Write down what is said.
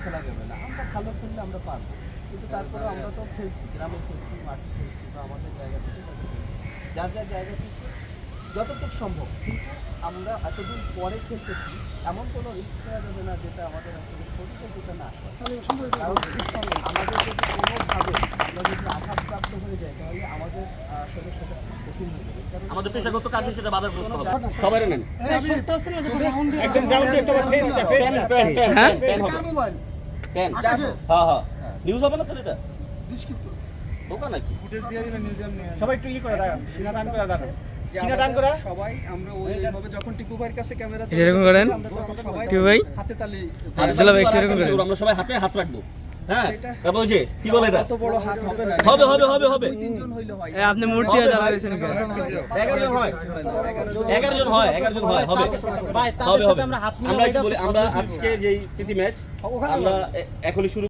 খেলা যাবে না। আমরা ভালো খেললে আমরা পারবো, কিন্তু তারপরে আমরা তো খেলছি, গ্রামে খেলছি, মাঠে খেলছি, বা আমাদের জায়গা থেকে যার যার জায়গা থেকে যতটুকু সম্ভব। কিন্তু আমরা এতদিন পরে খেলতেছি, এমন কোনো রিস্ক নেওয়া যাবে না যেটা আমাদের আসলে শরীরে যেটা না আসে। কারণ আমাদের যদি কোনোভাবে আমরা যদি আঘাতপ্রাপ্ত হয়ে যাই, তাহলে আমাদের আসলে সেটা খুব কঠিন হয়ে যাবে। কারণ আমাদের পেশাগত কাজে সেটা বাধাগ্রস্ত হবে। সবাই নেন একদম যাওয়ার একটা ফেসটা পেন পেন পেন হ্যাঁ? পেন হবে পেন হ্যাঁ হ্যাঁ নিউজ হবে না তো এটা দোকান নাকি সবাই একটু ই করে দাঁড়ান, সিনা টান করে দাঁড়ান, সিনা টান করে সবাই আমরা ওইভাবে যখন টিপু ভাইয়ের কাছে ক্যামেরা এরকম করেন টিপু ভাই হাতে তালি আব্দুল্লাহ ভাই একটু এরকম করেন। আমরা সবাই হাতে হাত রাখবো। হ্যাঁ তারপর ওই যে কি বলে এটা এত বড় হাত হবে না, হবে হবে হবে হবে তিনজন হইলে হয়। আপনি মূর্তি দাঁড়াইছেন 11 জন হয় 11 জন হয় 11 জন হয় হবে ভাই তাদের হবে সাথে হবে আমরা হাত আমরা কি বলি আমরা আজকে যেই প্রীতি ম্যাচ আমরা এখনই শুরু